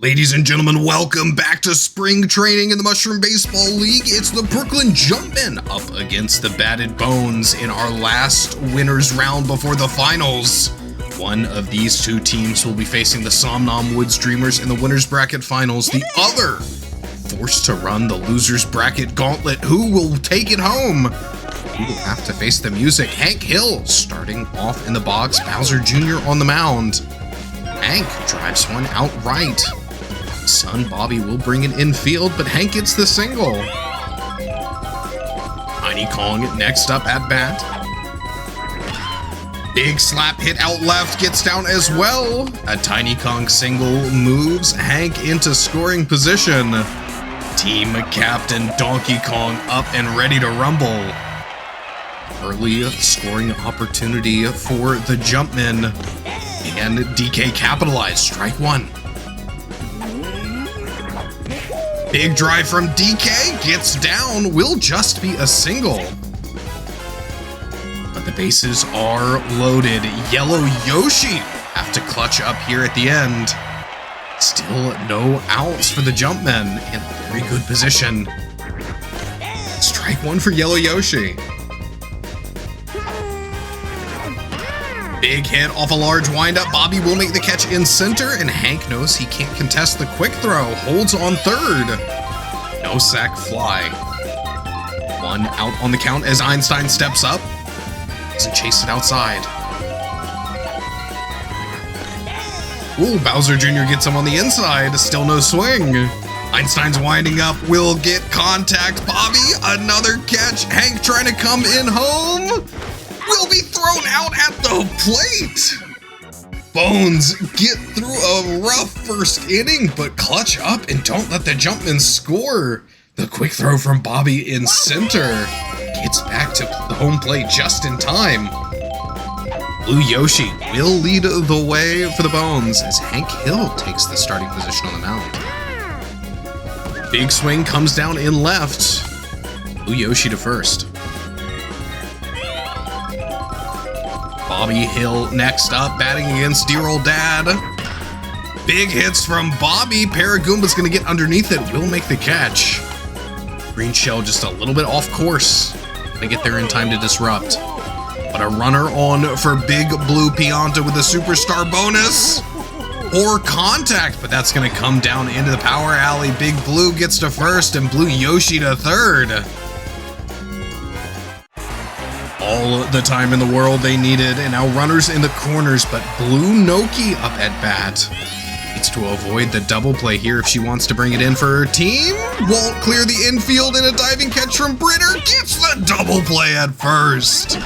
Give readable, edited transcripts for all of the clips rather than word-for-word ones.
Ladies and gentlemen, welcome back to spring training in the Mushroom Baseball League. It's the Brooklyn Jumpmen up against the Batted Bones in our last winners round before the finals. One of these two teams will be facing the Somnom Woods Dreamers in the winners bracket finals. The other forced to run the losers bracket gauntlet. Who will take it home? We will have to face the music. Hank Hill starting off in the box. Bowser Jr. on the mound. Hank drives one outright. Son Bobby will bring it infield, but Hank gets the single. Tiny Kong next up at bat. Big slap hit out left, gets down as well. A Tiny Kong single moves Hank into scoring position. Team Captain Donkey Kong up and ready to rumble. Early scoring opportunity for the Jumpmen. And DK capitalized, strike one. Big drive from DK, gets down, will just be a single. But the bases are loaded. Yellow Yoshi have to clutch up here at the end. Still no outs for the Jumpmen in a very good position. Strike one for Yellow Yoshi. Big hit off a large windup. Bobby will make the catch in center, and Hank knows he can't contest the quick throw. Holds on third. No sac fly. One out on the count as Einstein steps up. Doesn't chase it outside. Ooh, Bowser Jr. gets him on the inside. Still no swing. Einstein's winding up. Will get contact. Bobby, another catch. Hank trying to come in home. Will be thrown out at the plate. Bones get through a rough first inning, but clutch up and don't let the Jumpmen score. The quick throw from Bobby in center gets back to the home plate just in time. Blue Yoshi will lead the way for the Bones as Hank Hill takes the starting position on the mound. Big swing comes down in left. Blue Yoshi to first. Bobby Hill next up, batting against dear old dad. Big hits from Bobby. Paragoomba's gonna get underneath it, will make the catch. Green Shell just a little bit off course. Gonna get there in time to disrupt. But a runner on for Big Blue Pianta with a superstar bonus. Or contact, but that's gonna come down into the power alley. Big Blue gets to first and Blue Yoshi to third. All the time in the world they needed, and now runners in the corners, but Blue Noki up at bat. Needs to avoid the double play here if she wants to bring it in for her team. Won't clear the infield, and a diving catch from Britter gets the double play at first.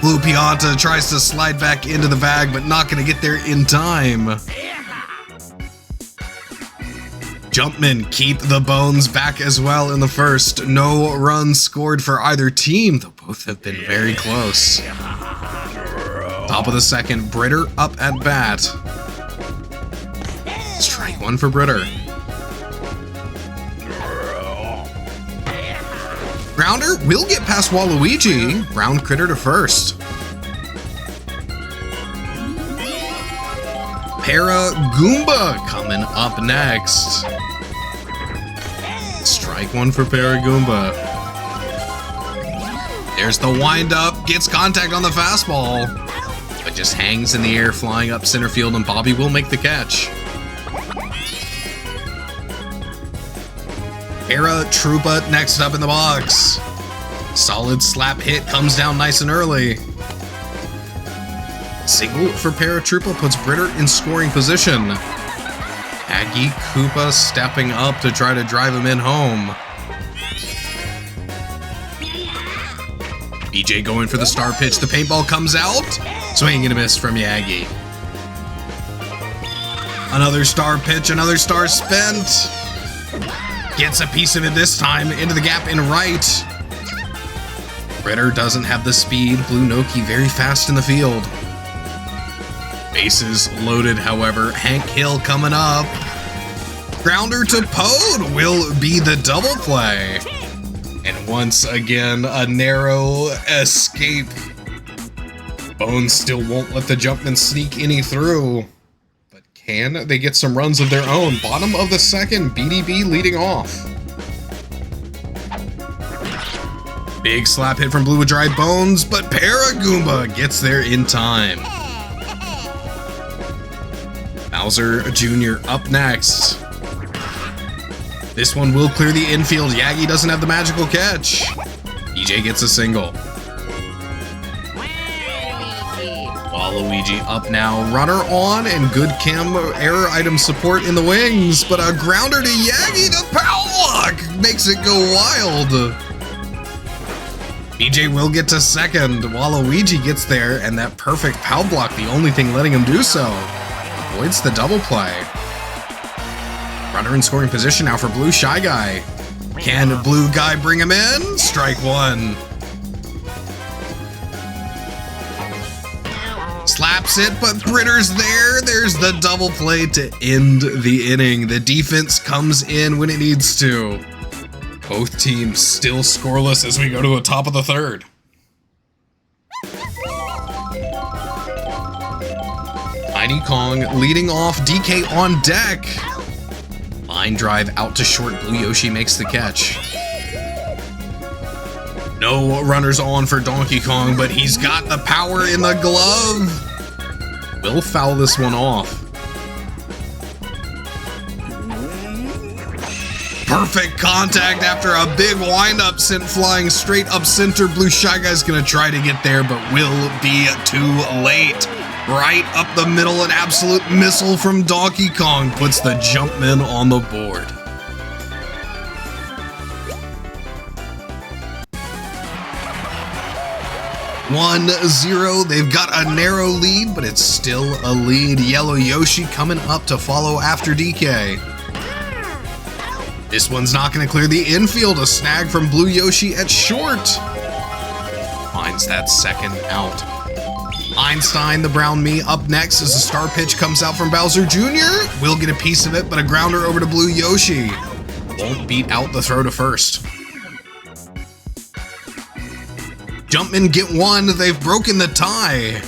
Blue Pianta tries to slide back into the bag, but not going to get there in time. Jumpmen keep the Bones back as well in the first. No runs scored for either team, though both have been very close. Top of the second, Britter up at bat. Strike one for Britter. Grounder will get past Waluigi. Ground critter to first. Paragoomba coming up next. Strike one for Paragoomba. There's the windup, gets contact on the fastball, but just hangs in the air, flying up center field, and Bobby will make the catch. Troopa next up in the box. Solid slap hit comes down nice and early. Single for Paratroopa puts Britter in scoring position. Aggie Koopa stepping up to try to drive him in home. BJ going for the star pitch. The paintball comes out. Swing and a miss from Yagi. Another star pitch, another star spent. Gets a piece of it this time into the gap in right. Britter doesn't have the speed. Blue Noki very fast in the field. Bases loaded, however. Hank Hill coming up. Grounder to Pode will be the double play. And once again, a narrow escape. Bones still won't let the Jumpmen sneak any through. But Can they get some runs of their own? Bottom of the second, BDB leading off. Big slap hit from Blue with dry bones, but Paragoomba gets there in time. Bowser Jr. up next. This one will clear the infield. Yagi doesn't have the magical catch. EJ gets a single. Waluigi up now. Runner on and good cam error item support in the wings, but a grounder to Yagi. The power block makes it go wild. EJ will get to second. Waluigi gets there, and that perfect pow block, the only thing letting him do so. Avoids the double play. Runner in scoring position now for Blue Shy Guy. Can Blue Guy bring him in? Strike one. Slaps it, but Britter's there. There's the double play to end the inning. The defense comes in when it needs to. Both teams still scoreless as we go to the top of the third. Tiny Kong leading off, DK on deck. Line drive out to short, Blue Yoshi makes the catch. No runners on for Donkey Kong, but he's got the power in the glove. Will foul this one off. Perfect contact after a big windup sent flying straight up center. Blue Shy Guy's gonna try to get there, but will be too late. Right up the middle, an absolute missile from Donkey Kong puts the Jumpmen on the board. One 0. They've got a narrow lead, but it's still a lead. Yellow Yoshi coming up to follow after DK. This one's not going to clear the infield. A snag from Blue Yoshi at short. Finds that second out. Einstein, the brown me, up next as the star pitch comes out from Bowser Jr. Will get a piece of it, but a grounder over to Blue Yoshi. Won't beat out the throw to first. Jumpmen get one. They've broken the tie.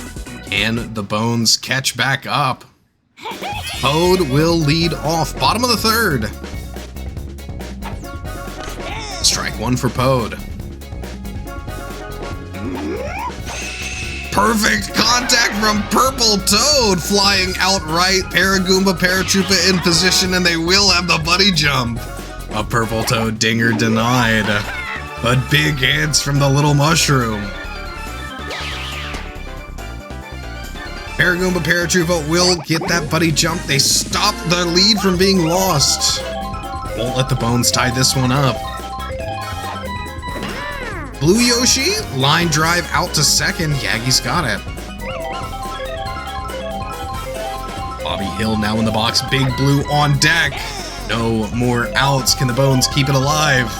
Can the Bones catch back up? Pode will lead off. Bottom of the third. Strike one for Pode. Perfect contact from Purple Toad, flying outright. Paragoomba, Paratroopa in position, and they will have the buddy jump. A Purple Toad dinger denied, but big hits from the little mushroom. Paragoomba, Paratroopa will get that buddy jump. They stop the lead from being lost. Won't let the Bones tie this one up. Blue Yoshi, line drive out to second. Yagi's got it. Bobby Hill now in the box. Big Blue on deck. No more outs. Can the Bones keep it alive?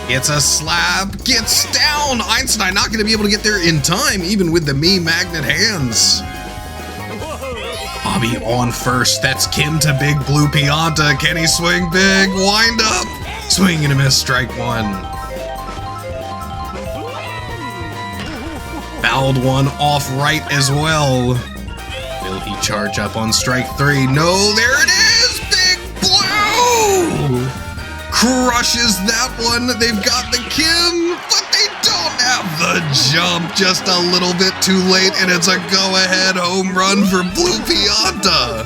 Gets a slap. Gets down. Einstein not going to be able to get there in time, even with the me magnet hands. Bobby on first. That's Kim to Big Blue Pianta. Can he swing big? Wind up. Swing and a miss. Strike one. Fouled one off right as well. Will he charge up on strike three? No, there it is! Big Blue! Crushes that one. They've got the Kim, but they don't have the jump. Just a little bit too late, and it's a go-ahead home run for Blue Pianta.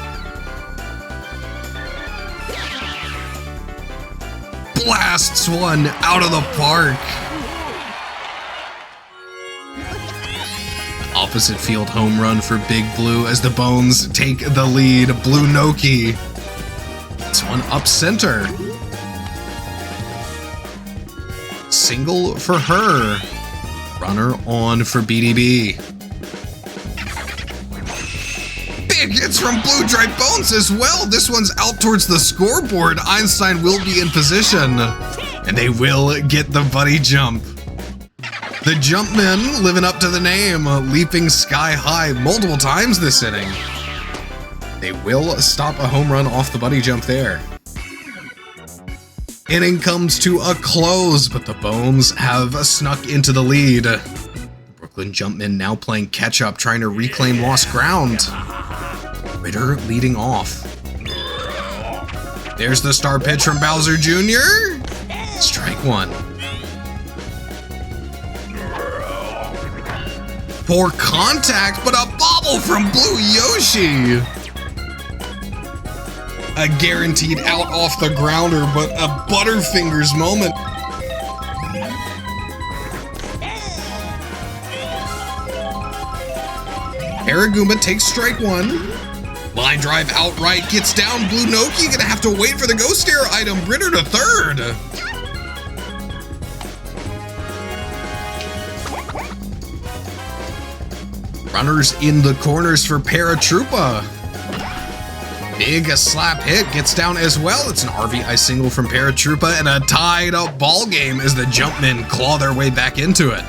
Blasts one out of the park. Opposite field home run for Big Blue as the Bones take the lead. Blue Noki. This one up center. Single for her. Runner on for BDB. Big hits from Blue Dry Bones as well. This one's out towards the scoreboard. Einstein will be in position, and they will get the buddy jump. The Jumpmen living up to the name, leaping sky high multiple times this inning. They will stop a home run off the buddy jump there. Inning comes to a close, but the Bones have snuck into the lead. The Brooklyn Jumpmen now playing catch up, trying to reclaim lost ground. Ritter leading off. There's the star pitch from Bowser Jr. Strike one. Poor contact, but a bobble from Blue Yoshi. A guaranteed out off the grounder, but a Butterfingers moment. Paragoomba takes strike one. Line drive outright, gets down. Blue Noki gonna have to wait for the Ghost Air item. Ritter to third. Runners in the corners for Paratroopa. Big slap hit, gets down as well. It's an RBI single from Paratroopa and a tied up ball game as the Jumpmen claw their way back into it.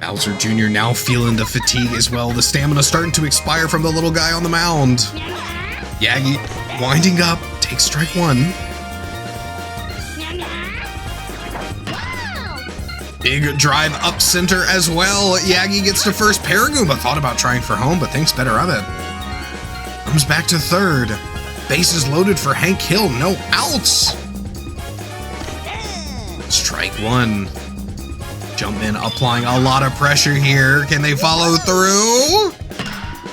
Bowser Jr. now feeling the fatigue as well. The stamina starting to expire from the little guy on the mound. Yagi winding up, takes strike one. Big drive up center as well. Yagi gets to first. Paragoomba thought about trying for home, but thinks better of it. Comes back to third. Bases loaded for Hank Hill. No outs. Strike one. Jumpmen applying a lot of pressure here. Can they follow through?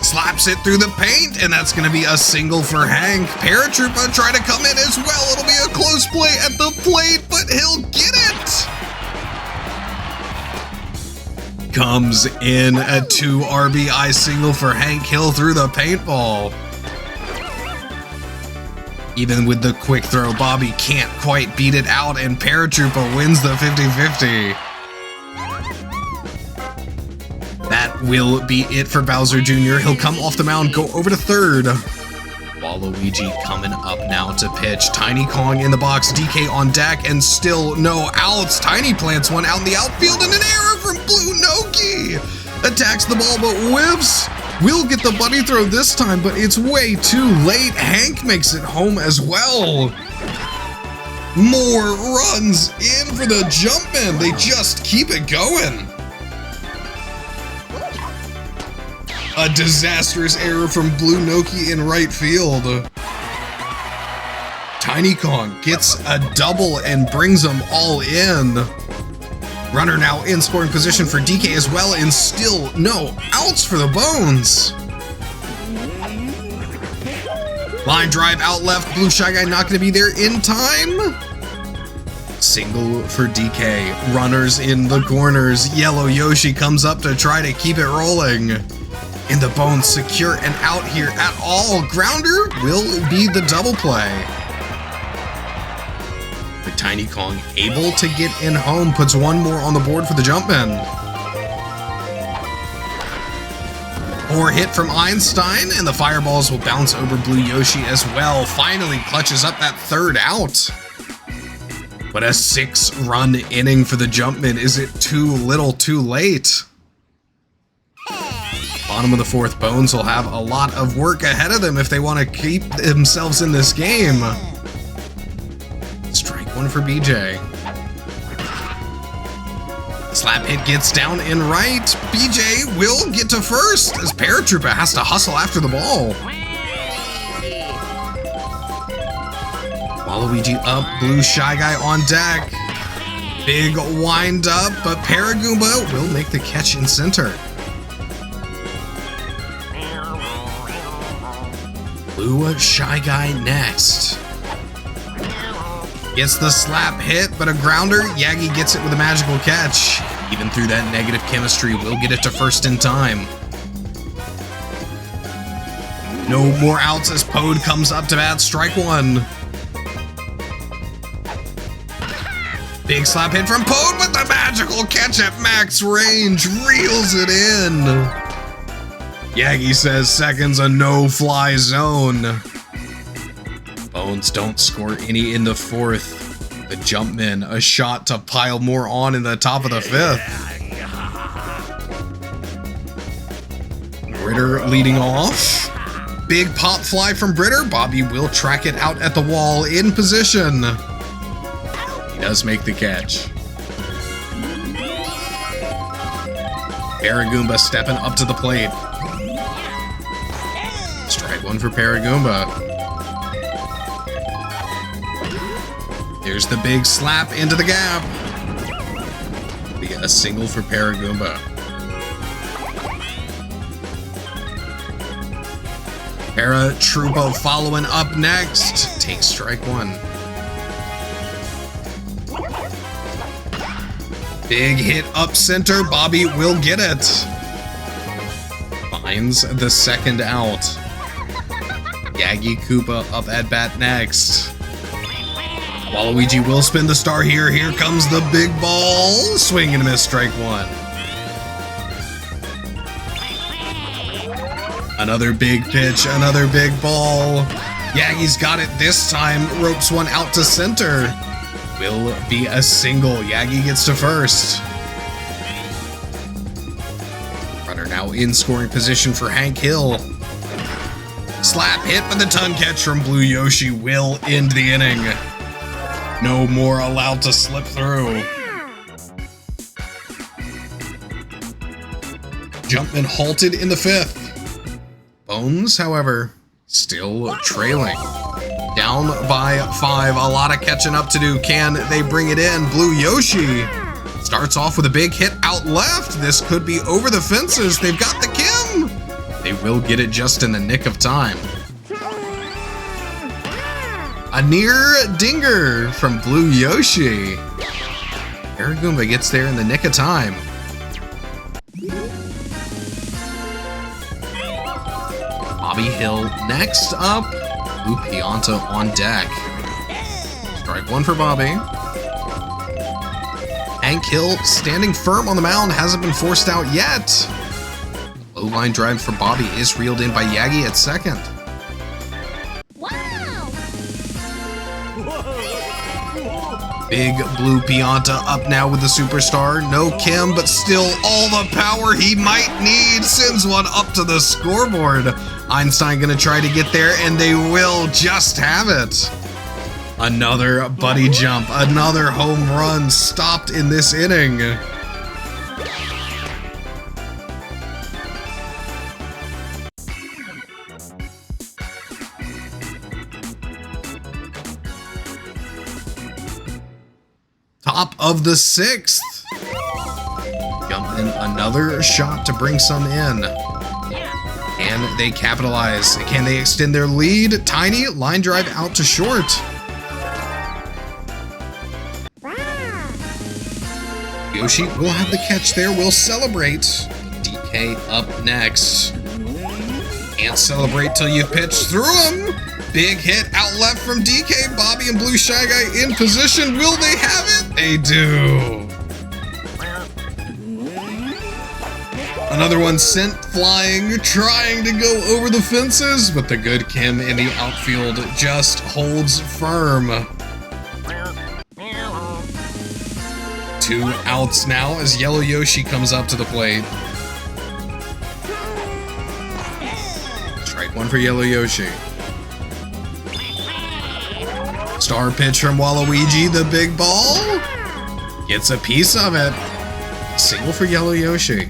Slaps it through the paint, and that's going to be a single for Hank. Paratroopa try to come in as well. It'll be a close play at the plate, but he'll get it. Comes in a 2 RBI single for Hank Hill through the paintball. Even with the quick throw, Bobby can't quite beat it out, and Paratroopa wins the 50-50. That will be it for Bowser Jr. He'll come off the mound, go over to third. Waluigi coming up now to pitch. Tiny Kong in the box, DK on deck, and still no outs. Tiny plants one out in the outfield, and an error from Blue Noki. Attacks the ball, but whiffs. Will get the bunny throw this time, but it's way too late. Hank makes it home as well. More runs in for the Jumpmen. They just keep it going. A disastrous error from Blue Noki in right field. Tiny Kong gets a double and brings them all in. Runner now in scoring position for DK as well, and still no outs for the Bones. Line drive out left. Blue Shy Guy not going to be there in time. Single for DK. Runners in the corners. Yellow Yoshi comes up to try to keep it rolling. And the Bones secure and out here at all. Grounder will be the double play. The Tiny Kong able to get in home, puts one more on the board for the Jumpmen. Or hit from Einstein, and the fireballs will bounce over Blue Yoshi as well. Finally clutches up that third out. But a 6-run inning for the Jumpmen. Is it too little too late? Bottom of the fourth, Bones will have a lot of work ahead of them if they want to keep themselves in this game. Strike one for BJ. Slap hit gets down in right. BJ will get to first as Paratroopa has to hustle after the ball. Waluigi up, Blue Shy Guy on deck. Big wind up, but Paragoomba will make the catch in center. Blue Shy Guy next. Gets the slap hit, but a grounder. Yagi gets it with a magical catch. Even through that negative chemistry, we'll get it to first in time. No more outs as Pode comes up to bat. Strike one. Big slap hit from Pode, but the magical catch at max range reels it in. Yagi says second's a no-fly zone. Bones don't score any in the fourth. The Jumpmen a shot to pile more on in the top of the fifth. Britter leading off. Big pop fly from Britter. Bobby will track it out at the wall in position. He does make the catch. Paragoomba stepping up to the plate. Strike one for Paragoomba. Here's the big slap into the gap. We get a single for Paragoomba. Paratroopa following up next. Takes strike one. Big hit up center. Bobby will get it. Finds the second out. Yagi Koopa up at bat next. Waluigi will spin the star here. Here comes the big ball. Swing and a miss, strike one. Another big pitch, another big ball. Yagi's got it this time. Ropes one out to center. Will be a single. Yagi gets to first. Runner now in scoring position for Hank Hill. Slap hit, but the tongue catch from Blue Yoshi will end the inning. No more allowed to slip through. Jumpmen halted in the fifth. Bones, however, still trailing. Down by 5, a lot of catching up to do. Can they bring it in? Blue Yoshi starts off with a big hit out left. This could be over the fences. They've got the Kim. They will get it just in the nick of time. A near dinger from Blue Yoshi. Paragoomba gets there in the nick of time. Bobby Hill next up. Blue Pianta on deck. Strike one for Bobby. Hank Hill standing firm on the mound, hasn't been forced out yet. Low line drive for Bobby is reeled in by Yagi at second. Wow! Big Blue Pianta up now with the superstar. No Kim, but still all the power he might need. Sends one up to the scoreboard. Einstein gonna try to get there, and they will just have it. Another buddy jump, another home run stopped in this inning. Top of the 6th. Jumpmen another shot to bring some in. Can they capitalize? Can they extend their lead? Tiny line drive out to short. Yoshi will have the catch there. We'll celebrate. DK up next. Can't celebrate till you pitch through him. Big hit out left from DK. Bobby and Blue Shy Guy in position. Will they have it? They do. Another one sent flying, trying to go over the fences, but the good Kim in the outfield just holds firm. 2 outs now as Yellow Yoshi comes up to the plate. Strike one for Yellow Yoshi. Star pitch from Waluigi, the big ball. Gets a piece of it. Single for Yellow Yoshi.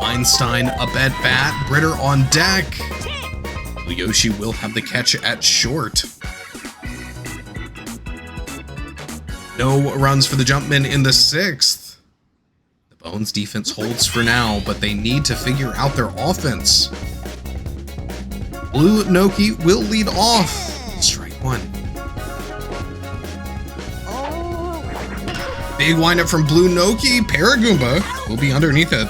Einstein up at bat, Britter on deck. Yoshi will have the catch at short. No runs for the Jumpmen in the 6th. The Bones defense holds for now, but they need to figure out their offense. Blue Noki will lead off. Strike one. Big windup from Blue Noki. Paragoomba will be underneath it.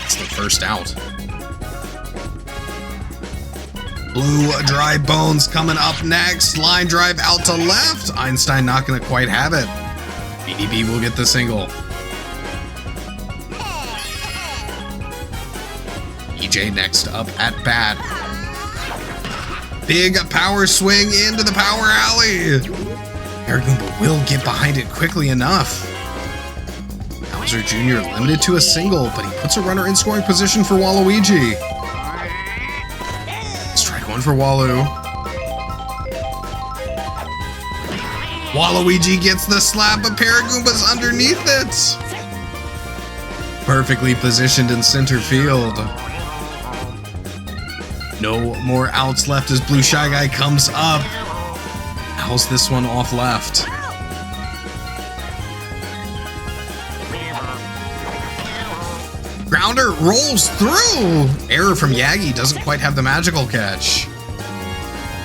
It's the first out. Blue Dry Bones coming up next. Line drive out to left. Einstein not going to quite have it. BDB will get the single. EJ next up at bat. Big power swing into the power alley. Paragoomba will get behind it quickly enough. Bowser Jr. limited to a single, but he puts a runner in scoring position for Waluigi. Strike one for Walu. Waluigi gets the slap, but Paragumba's underneath it. Perfectly positioned in center field. No more outs left as Blue Shy Guy comes up. How's this one off left? Grounder rolls through. Error from Yagi, doesn't quite have the magical catch.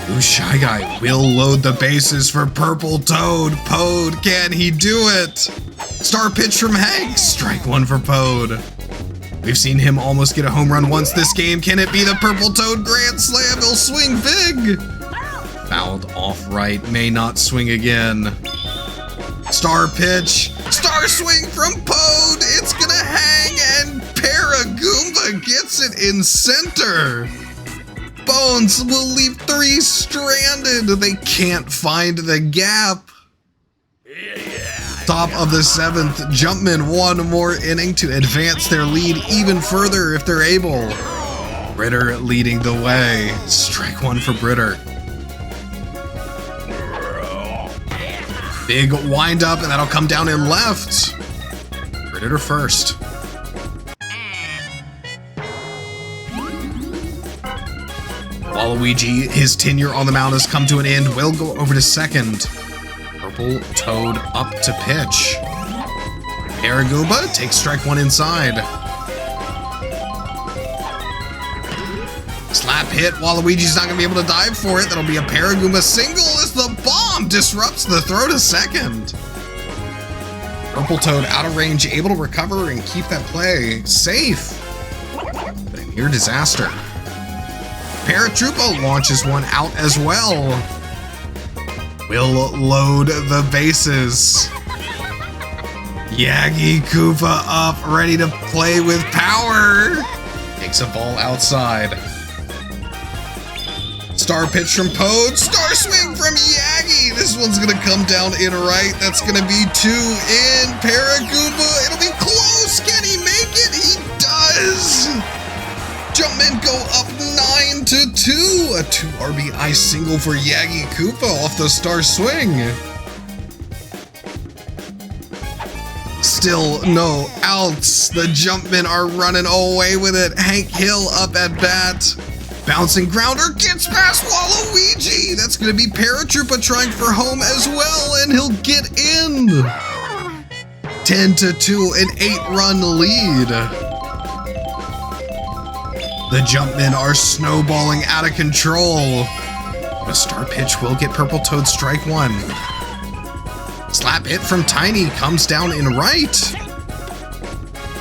Blue Shy Guy will load the bases for Purple Toad. Pode, can he do it? Star pitch from Hank, strike one for Pode. We've seen him almost get a home run once this game. Can it be the Purple Toad grand slam? He'll swing big. Fouled off right, may not swing again. Star pitch, star swing from Pode. It's gonna hang and Paragoomba gets it in center. Bones will leave 3 stranded. They can't find the gap. Top of the 7th, Jumpmen one more inning to advance their lead even further if they're able. Britter leading the way. Strike one for Britter. Big wind up, and that'll come down in left. Britter to first. Waluigi, his tenure on the mound has come to an end, will go over to second. Purple Toad up to pitch. Paragoomba takes strike one inside. Slap hit, Waluigi's not gonna be able to dive for it. That'll be a Paragoomba single as the bomb disrupts the throw to second. Purple Toad out of range, able to recover and keep that play safe. But a near disaster. Paratroopa launches one out as well. Will load the bases. Yagi Koopa up, ready to play with power. Takes a ball outside. Star pitch from Pode, star swing from Yagi. This one's gonna come down in right. That's gonna be 2 in. Paragoomba, it'll be close. Can he make it? He does. Jumpmen go up 9-2. A 2 RBI single for Yagi Koopa off the star swing. Still no outs. The Jumpmen are running away with it. Hank Hill up at bat. Bouncing grounder gets past Waluigi. That's going to be Paratroopa trying for home as well, and he'll get in. 10-2, an 8-run lead. The Jumpmen are snowballing out of control. A star pitch will get Purple Toad strike one. Slap hit from Tiny comes down in right.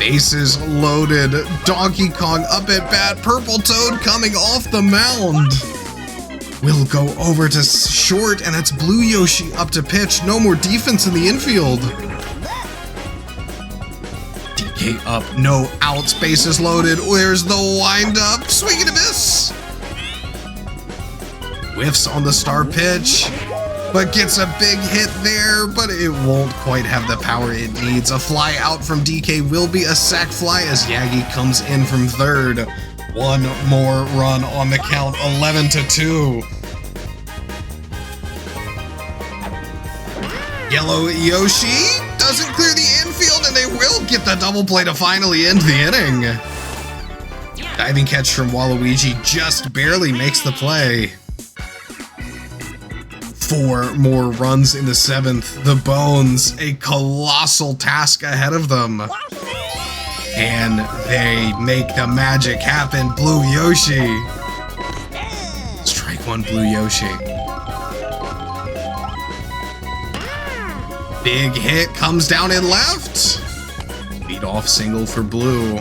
Bases loaded. Donkey Kong up at bat. Purple Toad coming off the mound. Will go over to short, and that's Blue Yoshi up to pitch. No more defense in the infield. DK up, no outs, bases loaded. There's the wind up. Swing and a miss. Whiffs on the star pitch, but gets a big hit there, but it won't quite have the power it needs. A fly out from DK will be a sac fly as Yagi comes in from third. One more run on the count, 11-2. Yellow Yoshi doesn't clear the infield, and they will get the double play to finally end the inning. Diving catch from Waluigi just barely makes the play. 4 more runs in the 7th. The Bones, a colossal task ahead of them. Can they make the magic happen? Blue Yoshi. Strike one, Blue Yoshi. Big hit comes down in left. Lead off single for Blue.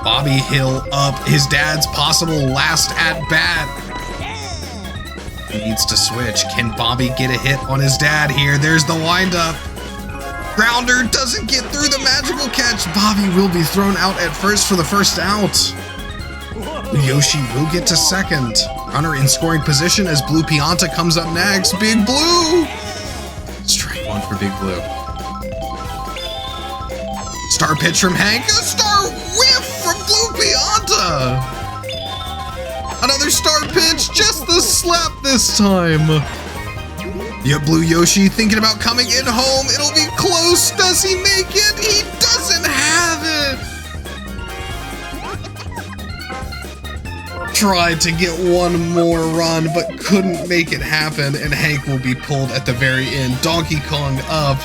Bobby Hill up, his dad's possible last at bat. He needs to switch. Can Bobby get a hit on his dad here? There's the windup. Grounder doesn't get through the magical catch. Bobby will be thrown out at first for the first out. Yoshi will get to second. Runner in scoring position as Blue Pianta comes up next. Big Blue. Strike one for Big Blue. Star pitch from Hank. A star whiff from Blue Pianta. Another star pitch, just the slap this time. Yep, Blue Yoshi thinking about coming in home. It'll be close. Does he make it? He doesn't have it. Tried to get one more run, but couldn't make it happen, and Hank will be pulled at the very end. Donkey Kong up.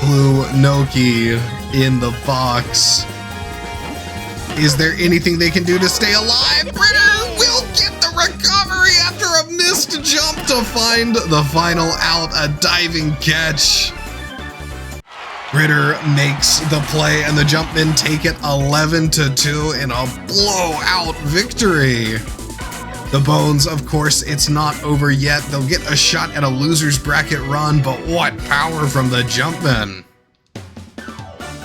Blue Noki in the box. Is there anything they can do to stay alive? Ritter will get the recovery after a missed jump to find the final out, a diving catch. Ritter makes the play and the Jumpmen take it 11-2 in a blowout victory. The Bones, of course, it's not over yet. They'll get a shot at a loser's bracket run, but what power from the Jumpmen.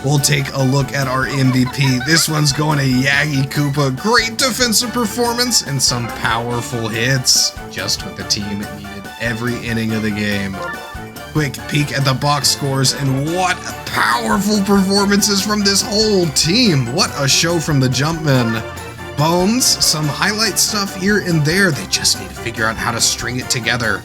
We'll take a look at our MVP. This one's going to Yagi Koopa. Great defensive performance and some powerful hits. Just what the team needed every inning of the game. Quick peek at the box scores, and what powerful performances from this whole team. What a show from the Jumpmen. Bones, some highlight stuff here and there. They just need to figure out how to string it together.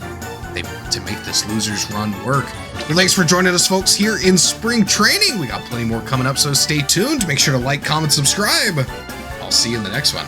They want to make this loser's run work. Well, thanks for joining us, folks, here in spring training. We got plenty more coming up, so stay tuned. Make sure to like, comment, subscribe. I'll see you in the next one.